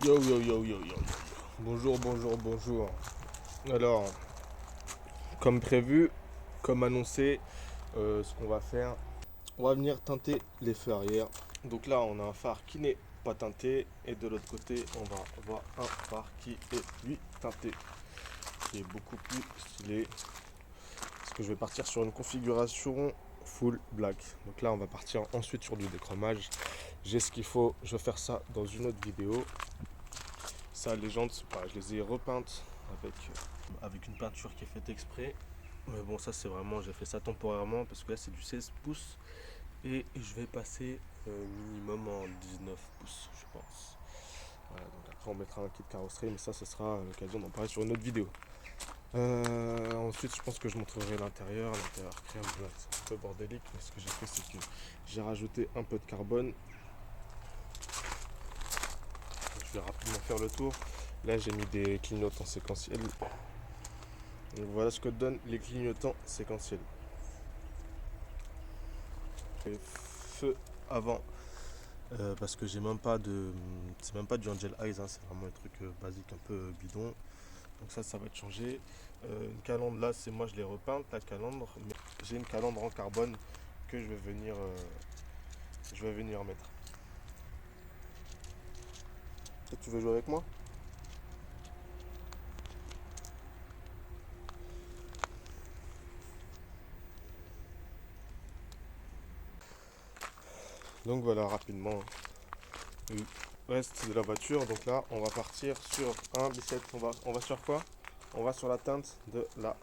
Yo yo yo yo yo. Bonjour, bonjour, bonjour. Alors, comme prévu, comme annoncé, ce qu'on va faire, on va venir teinter les feux arrière. Donc là, on a un phare qui n'est pas teinté et de l'autre côté, on va avoir un phare qui est lui teinté, qui est beaucoup plus stylé. Parce que je vais partir sur une configuration full black. Donc là, on va partir ensuite sur du déchromage. J'ai ce qu'il faut, je vais faire ça dans une autre vidéo. Ça, les jantes, c'est pareil, je les ai repeintes avec une peinture qui est faite exprès. Mais bon, ça, c'est vraiment, j'ai fait ça temporairement parce que là, c'est du 16 pouces. Et je vais passer minimum en 19 pouces, je pense. Voilà, donc après, on mettra un kit carrosserie, mais ça, ce sera l'occasion d'en parler sur une autre vidéo. Ensuite, je pense que je montrerai l'intérieur. L'intérieur crème, voilà, c'est un peu bordélique. Mais ce que j'ai fait, c'est que j'ai rajouté un peu de carbone. Je vais rapidement faire le tour. Là, j'ai mis des clignotants séquentiels. Donc voilà ce que donnent les clignotants séquentiels. Et feu avant, parce que j'ai même pas de, c'est même pas du Angel Eyes, hein, c'est vraiment un truc basique, un peu bidon. Donc ça va être changé. Une calandre là, c'est moi je l'ai repeinte la calandre, mais j'ai une calandre en carbone que je vais venir mettre. Et tu veux jouer avec moi? Donc voilà rapidement le reste de la voiture. Donc là, on va partir sur un biceps. On va sur quoi? On va sur la teinte de la.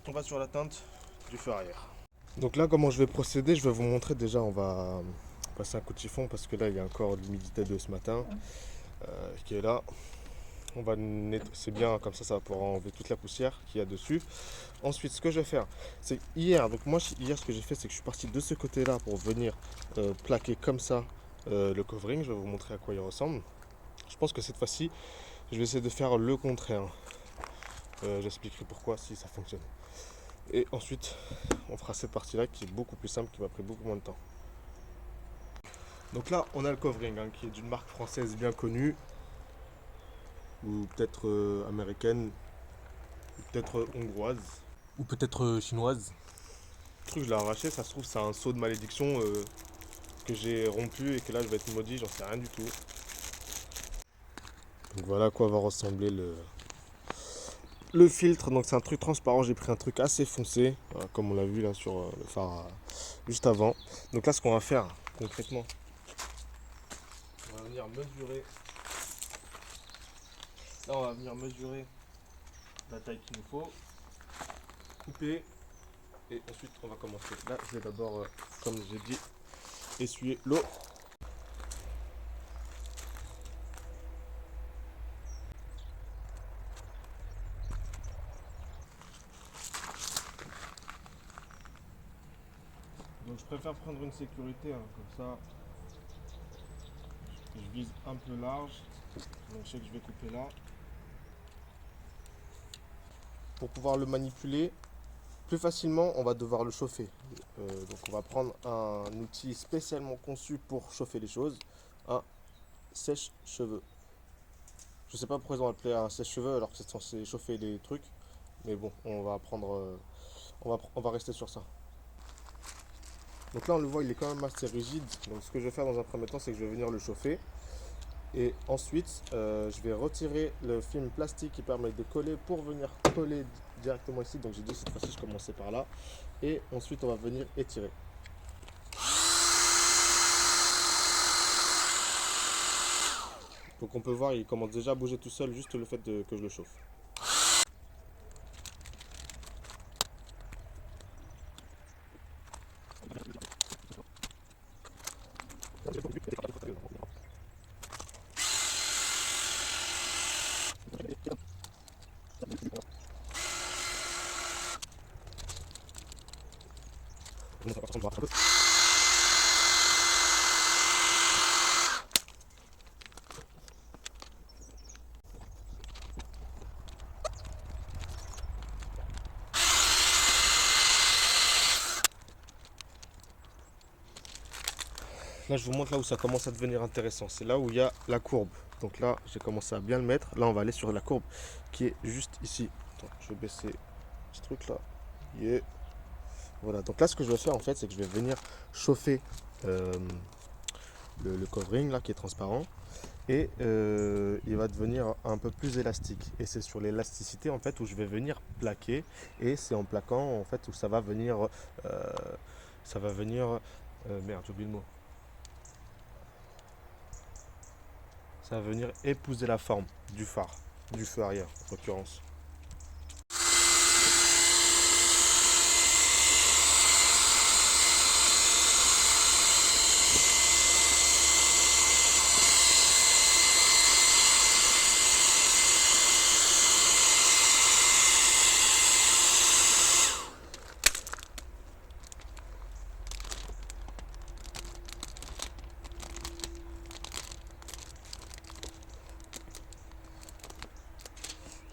On va sur la teinte du feu arrière. Donc là, comment je vais procéder? Je vais vous montrer déjà. On va passer un coup de chiffon parce que là, il y a encore l'humidité de ce matin qui est là. On va c'est bien comme ça va pouvoir enlever toute la poussière qu'il y a dessus. Ensuite, ce que je vais faire, c'est hier. Donc moi, hier, ce que j'ai fait, c'est que je suis parti de ce côté-là pour venir plaquer comme ça le covering. Je vais vous montrer à quoi il ressemble. Je pense que cette fois-ci, je vais essayer de faire le contraire. J'expliquerai pourquoi si ça fonctionne. Et ensuite, on fera cette partie-là qui est beaucoup plus simple, qui m'a pris beaucoup moins de temps. Donc là, on a le covering hein, qui est d'une marque française bien connue, ou peut-être américaine, ou peut-être hongroise, ou peut-être chinoise. Le truc, je l'ai arraché, ça se trouve, c'est un seau de malédiction que j'ai rompu et que là, je vais être maudit, j'en sais rien du tout. Donc voilà à quoi va ressembler le filtre. Donc c'est un truc transparent, j'ai pris un truc assez foncé, voilà, comme on l'a vu là sur le phare juste avant. Donc là, ce qu'on va faire concrètement, on va venir mesurer. Là, on va venir mesurer la taille qu'il nous faut, couper et ensuite on va commencer. Là, je vais d'abord, comme j'ai dit, essuyer l'eau. Donc je préfère prendre une sécurité, hein, comme ça je vise un peu large. Donc je sais que je vais couper là. Pour pouvoir le manipuler plus facilement, on va devoir le chauffer. Donc on va prendre un outil spécialement conçu pour chauffer les choses, un sèche-cheveux. Je sais pas pourquoi ils ont appelé un sèche-cheveux alors que c'est censé chauffer les trucs, mais bon, on va prendre, on va rester sur ça. Donc là on le voit, il est quand même assez rigide. Donc ce que je vais faire dans un premier temps, c'est que je vais venir le chauffer. Et ensuite, je vais retirer le film plastique qui permet de coller pour venir coller directement ici. Donc j'ai dit cette fois-ci, je commençais par là. Et ensuite, on va venir étirer. Donc on peut voir, il commence déjà à bouger tout seul, juste le fait que je le chauffe. là je vous montre là où ça commence à devenir intéressant. C'est là où il y a la courbe. Donc là j'ai commencé à bien le mettre. Là on va aller sur la courbe qui est juste ici. Attends, je vais baisser ce truc là. Yeah. Voilà, donc là ce que je vais faire en fait, c'est que je vais venir chauffer euh, le covering là qui est transparent et il va devenir un peu plus élastique. Et c'est sur l'élasticité en fait où je vais venir plaquer, et c'est en plaquant en fait où euh, ça va venir, merde j'ai oublié le mot, ça va venir épouser la forme du phare, du feu arrière en l'occurrence.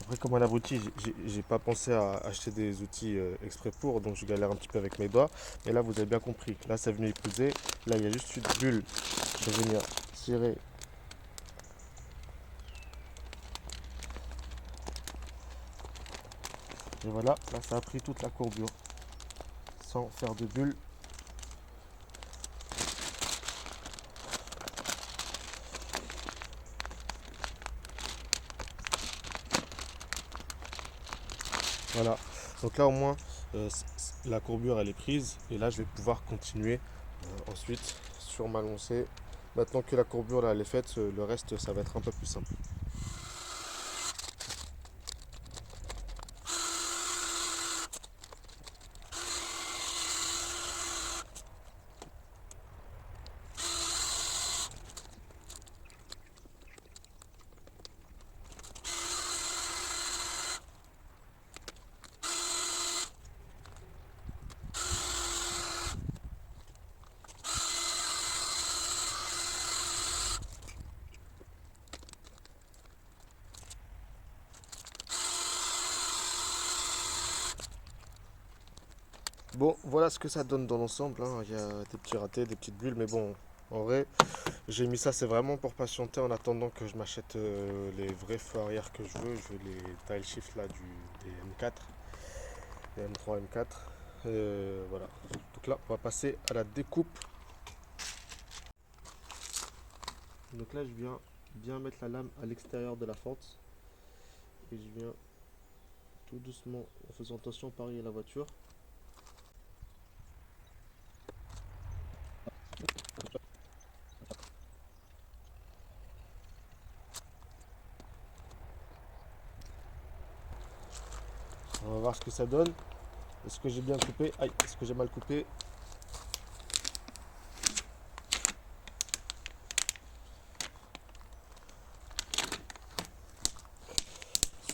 Après, comme un abruti, j'ai pas pensé à acheter des outils exprès pour, donc je galère un petit peu avec mes doigts. Mais là, vous avez bien compris. Là, c'est venu épouser. Là, il y a juste une bulle. Je vais venir tirer. Et voilà, là, ça a pris toute la courbure sans faire de bulle. Voilà. Donc là, au moins, la courbure, elle est prise. Et là, je vais pouvoir continuer ensuite sur ma lancée. Maintenant que la courbure, là, elle est faite, le reste, ça va être un peu plus simple. Bon, voilà ce que ça donne dans l'ensemble, hein. Il y a des petits ratés, des petites bulles, mais bon, en vrai, j'ai mis ça, c'est vraiment pour patienter en attendant que je m'achète les vrais feux arrière que je veux. Je veux les tile shift là des M4, les M3, M4. Voilà. Donc là, on va passer à la découpe. Donc là, je viens bien mettre la lame à l'extérieur de la fente. Et je viens tout doucement, en faisant attention, parier la voiture. On va voir ce que ça donne. Est-ce que j'ai bien coupé? Aïe, est-ce que j'ai mal coupé?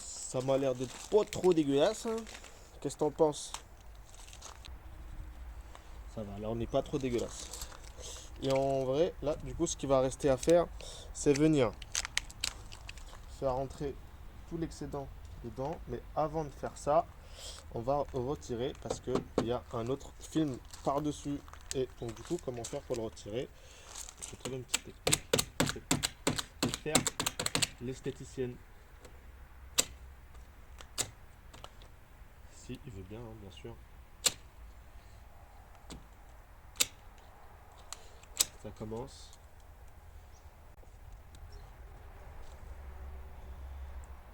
Ça m'a l'air d'être pas trop dégueulasse, hein. Qu'est-ce que t'en penses? Ça va, là on n'est pas trop dégueulasse. Et en vrai, là, du coup, ce qui va rester à faire, c'est venir faire rentrer tout l'excédent dedans. Mais avant de faire ça, on va retirer parce qu'il y a un autre film par-dessus. Et donc, du coup, comment faire pour le retirer? Je vais trouver une petite technique. C'est faire l'esthéticienne. Si il veut bien, hein, bien sûr. Ça commence.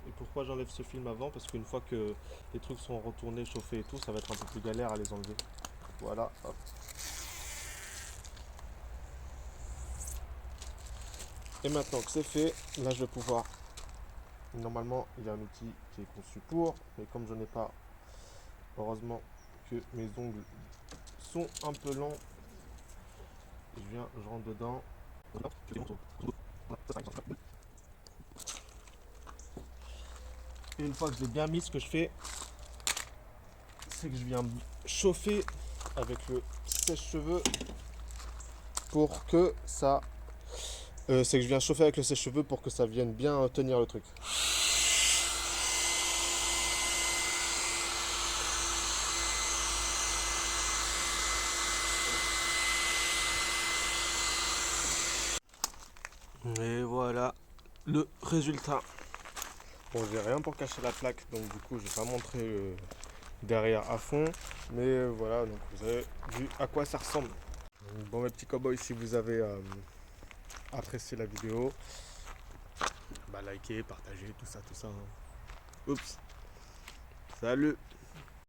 Et pourquoi j'enlève ce film avant? Parce qu'une fois que les trucs sont retournés, chauffés et tout, ça va être un peu plus galère à les enlever. Voilà, hop. Et maintenant que c'est fait, là je vais pouvoir. Normalement, il y a un outil qui est conçu pour, mais comme je n'ai pas, heureusement que mes ongles sont un peu longs, je rentre dedans. Et une fois que je l'ai bien mis, ce que je fais, c'est que je viens chauffer avec le sèche-cheveux pour que ça. C'est que je viens chauffer avec le sèche-cheveux pour que ça vienne bien tenir le truc. Et voilà le résultat. Bon, j'ai rien pour cacher la plaque, donc du coup, je vais pas montrer derrière à fond. Mais voilà, donc vous avez vu à quoi ça ressemble. Donc, bon, mes petits cowboys, si vous avez apprécié la vidéo, bah likez, partagez, tout ça, tout ça, hein. Oups. Salut.